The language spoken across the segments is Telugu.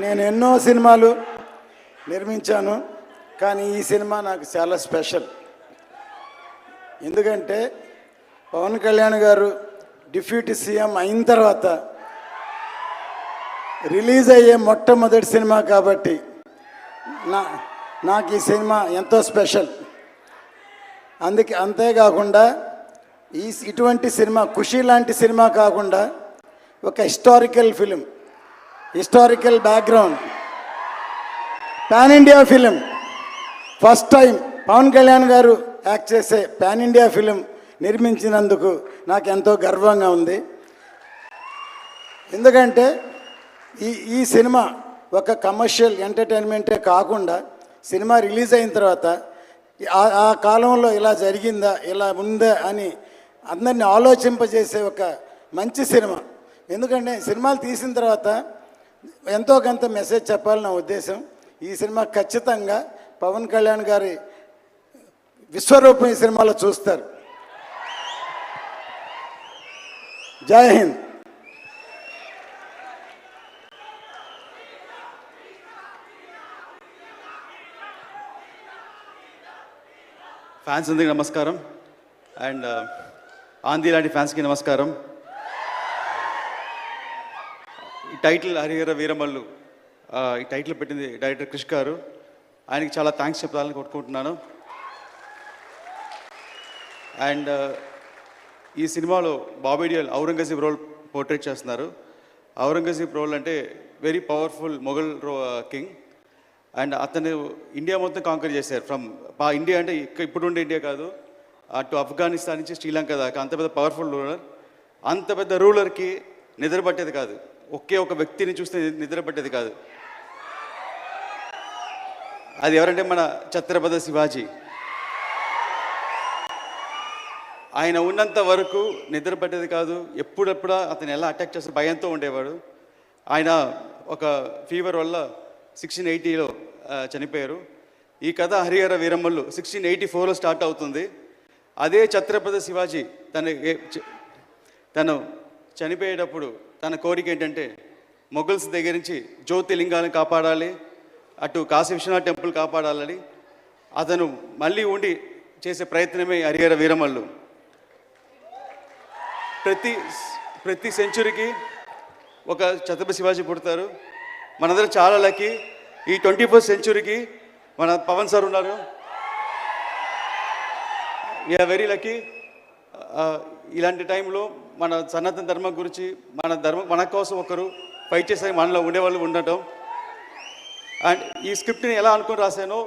నేను ఎన్నో సినిమాలు నిర్మించాను, కానీ ఈ సినిమా నాకు చాలా స్పెషల్. ఎందుకంటే పవన్ కళ్యాణ్ గారు డిప్యూటీ సీఎం అయిన తర్వాత రిలీజ్ అయ్యే మొట్టమొదటి సినిమా కాబట్టి నాకు ఈ సినిమా ఎంతో స్పెషల్. అంతేకాకుండా ఇటువంటి సినిమా ఖుషి లాంటి సినిమా కాకుండా ఒక historical film, historical background, pan India film, first time Pawan Kalyan garu act చేసే పాన్ ఇండియా ఫిలిం నిర్మించినందుకు నాకు ఎంతో గర్వంగా ఉంది. ఎందుకంటే ఈ సినిమా ఒక కమర్షియల్ ఎంటర్టైన్మెంటే కాకుండా సినిమా రిలీజ్ అయిన తర్వాత ఆ కాలంలో ఇలా జరిగిందా, ఇలా ఉందా అని అందరినీ ఆలోచింపజేసే ఒక మంచి సినిమా. ఎందుకంటే సినిమాలు తీసిన తర్వాత ఎంతో కొంత మెసేజ్ చెప్పాలని నా ఉద్దేశం. ఈ సినిమా ఖచ్చితంగా పవన్ కళ్యాణ్ గారి విశ్వరూపం ఈ సినిమాలో చూస్తారు. జై హింద్. ఫ్యాన్స్ అందరికీ నమస్కారం, అండ్ ఆంధ్ర లాంటి ఫ్యాన్స్కి నమస్కారం. ఈ టైటిల్ హరిహర వీరమల్లు, ఈ టైటిల్ పెట్టింది డైరెక్టర్ క్రిష్ గారు. ఆయనకి చాలా థ్యాంక్స్ చెప్పాలని కొట్టుకుంటున్నాను. అండ్ ఈ సినిమాలో బాబీ డియోల్ ఔరంగజేబ్ రోల్ పోర్ట్రేట్ చేస్తున్నారు. ఔరంగజేబ్ రోల్ అంటే very powerful Mughal king, and అతను ఇండియా మొత్తం కాంకర్ చేశారు. ఫ్రమ్ ఇండియా అంటే ఇప్పుడు ఉండే ఇండియా కాదు, అటు ఆఫ్ఘనిస్తాన్ నుంచి శ్రీలంక దాకా అంత పెద్ద పవర్ఫుల్ రూలర్. అంత పెద్ద రూలర్కి నిద్ర పట్టేది కాదు, ఒకే ఒక వ్యక్తిని చూస్తే నిద్ర పట్టేది కాదు. అది ఎవరంటే మన ఛత్రపతి శివాజీ. ఆయన ఉన్నంత వరకు నిద్ర పట్టేది కాదు. ఎప్పుడెప్పుడు అతను ఎలా అటాక్ చేస్తే భయంతో ఉండేవాడు. ఆయన ఒక ఫీవర్ వల్ల 1680లో చనిపోయారు. ఈ కథ హరిహర వీరమల్లు 1684లో స్టార్ట్ అవుతుంది. అదే ఛత్రపతి శివాజీ తను చనిపోయేటప్పుడు తన కోరిక ఏంటంటే మొఘల్స్ దగ్గర నుంచి జ్యోతిర్లింగాలను కాపాడాలి, అటు కాశీ విశ్వనాథ్ టెంపుల్ కాపాడాలని అతను మళ్ళీ ఉండి చేసే ప్రయత్నమే హరిహర వీరమల్లు. ప్రతి సెంచురీకి ఒక ఛత్రపతి శివాజీ పుడతారు. మనందరం చాలా లక్కీ. ఈ 21st సెంచురీకి మన పవన్ సార్ ఉన్నారు. We are very. ఇలాంటి టైంలో మన సనాతన ధర్మం గురించి, మన కోసం ఒకరు ఫైట్ చేసే మనలో ఉండేవాళ్ళు ఉండటం. అండ్ ఈ స్క్రిప్ట్ని ఎలా అనుకుని రాశానో,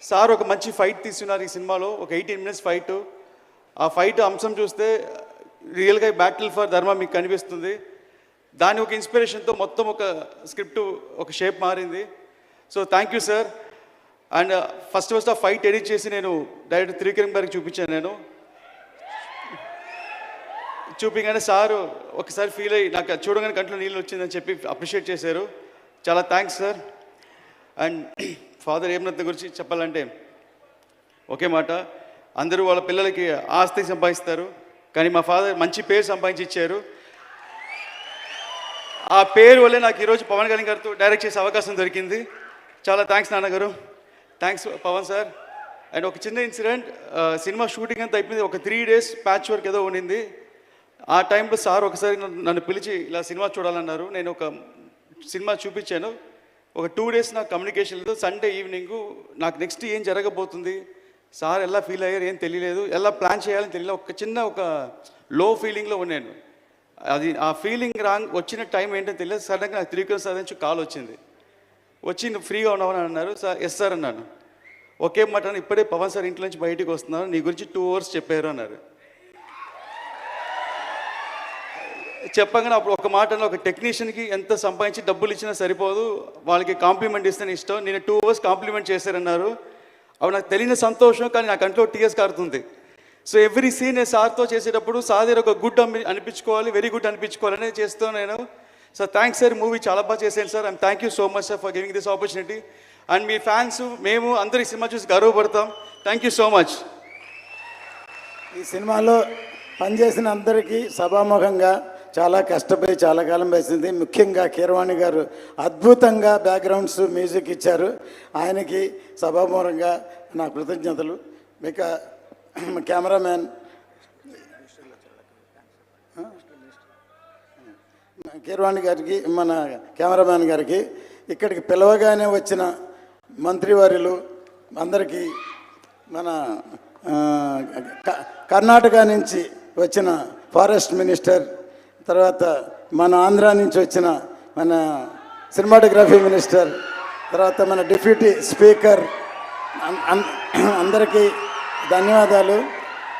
సార్ ఒక మంచి ఫైట్ తీసుకున్నారు ఈ సినిమాలో, ఒక 18 minutes ఫైట్. ఆ ఫైట్ అంశం చూస్తే రియల్గా బ్యాటిల్ ఫర్ ధర్మ మీకు కనిపిస్తుంది. దాని ఒక ఇన్స్పిరేషన్తో మొత్తం ఒక స్క్రిప్ట్ ఒక షేప్ మారింది. So thank you sir. And first ఆ ఫైట్ ఎడిట్ చేసి నేను డైరెక్టర్ త్రివిక్రమ్ గారికి చూపించాను. నేను చూపించగానే సారు ఒకసారి ఫీల్ అయ్యి నాకు చూడగానే కంట్లో నీళ్ళు వచ్చిందని చెప్పి అప్రిషియేట్ చేశారు. చాలా థ్యాంక్స్ సార్. అండ్ ఫాదర్ హేమరత్న గురించి చెప్పాలంటే ఒకే మాట, అందరూ వాళ్ళ పిల్లలకి ఆస్తి సంపాదిస్తారు, కానీ మా ఫాదర్ మంచి పేరు సంపాదించి ఇచ్చారు. ఆ పేరు వల్లే నాకు ఈరోజు పవన్ కళ్యాణ్ గారితో డైరెక్ట్ చేసే అవకాశం దొరికింది. చాలా థ్యాంక్స్ నాన్నగారు, థ్యాంక్స్ పవన్ సార్. అండ్ ఒక చిన్న ఇన్సిడెంట్, సినిమా షూటింగ్ అంతా అయిపోయింది, ఒక 3 days ప్యాచ్ వర్క్ ఏదో ఉండింది. ఆ టైంలో సార్ ఒకసారి నన్ను పిలిచి ఇలా సినిమా చూడాలన్నారు. నేను ఒక సినిమా చూపించాను. ఒక 2 days నాకు కమ్యూనికేషన్ లేదు. సండే ఈవినింగ్ నాకు నెక్స్ట్ ఏం జరగబోతుంది, సార్ ఎలా ఫీల్ అయ్యారు ఏం తెలియలేదు, ఎలా ప్లాన్ చేయాలని తెలియలేదు. ఒక చిన్న లో ఫీలింగ్లో ఉన్నాను. అది ఆ ఫీలింగ్ వచ్చిన టైం ఏంటో తెలియదు. సడన్గా నాకు త్రివిక్రమ్ సార్ నుంచి కాల్ వచ్చింది. వచ్చి నువ్వు ఫ్రీగా ఉన్నావని అన్నారు. సార్ ఎస్ సార్ అన్నాను. ఒకే మాట, ఇప్పుడే పవన్ సార్ ఇంట్లో నుంచి బయటికి వస్తున్నారు, నీ గురించి 2 hours చెప్పారు అన్నారు. చెప్పగానే అప్పుడు ఒక మాట, ఒక టెక్నీషియన్కి ఎంత సంపాదించి డబ్బులు ఇచ్చినా సరిపోదు, వాళ్ళకి కాంప్లిమెంట్ ఇస్తేనే ఇష్టం, నేను 2 hours కాంప్లిమెంట్ చేశారన్నారు. అవి నాకు తెలియని సంతోషం, కానీ నా కంట్లో టీఎస్ కారుతుంది. సో ఎవ్రీ సీన్ నేను సార్తో చేసేటప్పుడు సార్ దగ్గర ఒక గుడ్ అనిపించుకోవాలి, వెరీ గుడ్ అనిపించుకోవాలని చేస్తాను నేను. సో థ్యాంక్స్ సార్, మూవీ చాలా బాగా చేశాను sir. And thank you so much sir for giving this opportunity. And మీ ఫ్యాన్స్ మేము అందరి సినిమా చూసి గర్వపడతాం. Thank you so much. ఈ సినిమాలో పనిచేసిన అందరికీ సభాముఖంగా చాలా కష్టపడి చాలా కాలం వేసింది. ముఖ్యంగా కీరవాణి గారు అద్భుతంగా బ్యాక్గ్రౌండ్స్ మ్యూజిక్ ఇచ్చారు. ఆయనకి సభామూలంగా నా కృతజ్ఞతలు. ఇక కెమెరామ్యాన్ కీరవాణి గారికి, మన కెమెరామ్యాన్ గారికి, ఇక్కడికి పిలవగానే వచ్చిన మంత్రివర్యులు అందరికీ, మన కర్ణాటక నుంచి వచ్చిన ఫారెస్ట్ మినిస్టర్, తర్వాత మన ఆంధ్ర నుంచి వచ్చిన మన సినిమాటోగ్రఫీ మినిస్టర్, తర్వాత మన డిప్యూటీ స్పీకర్, అందరికీ ధన్యవాదాలు.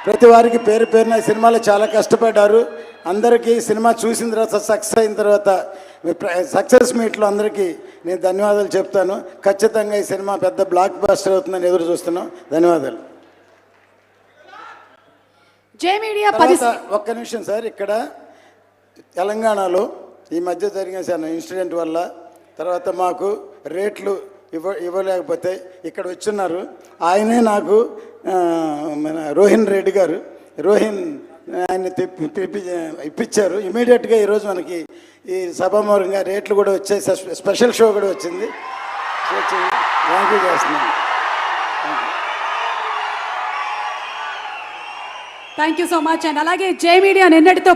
ప్రతి వారికి పేరు పేరున ఈ సినిమాలో చాలా కష్టపడ్డారు. అందరికీ సినిమా చూసిన తర్వాత, సక్సెస్ అయిన తర్వాత, సక్సెస్ మీట్లో అందరికీ నేను ధన్యవాదాలు చెప్తాను. ఖచ్చితంగా ఈ సినిమా పెద్ద బ్లాక్ బస్టర్ అవుతుందని ఎదురు చూస్తున్నాం. ధన్యవాదాలు. జై మీడియా ఒక్క నిమిషం సార్, ఇక్కడ తెలంగాణలో ఈ మధ్య జరిగిన ఇన్సిడెంట్ వల్ల తర్వాత మాకు రేట్లు ఇవ్వలేకపోతే ఇక్కడ వచ్చున్నారు. ఆయనే నాకు మన రోహిన్ రెడ్డి గారు, ఆయన్ని ఇప్పించారు. ఇమీడియట్గా ఈరోజు మనకి ఈ సభామూలంగా రేట్లు కూడా వచ్చాయి, స్పెషల్ షో కూడా వచ్చింది. థ్యాంక్ యూ చేస్తున్నాను. Thank you so much. And అలాగే జై మీడియా నిన్నటితో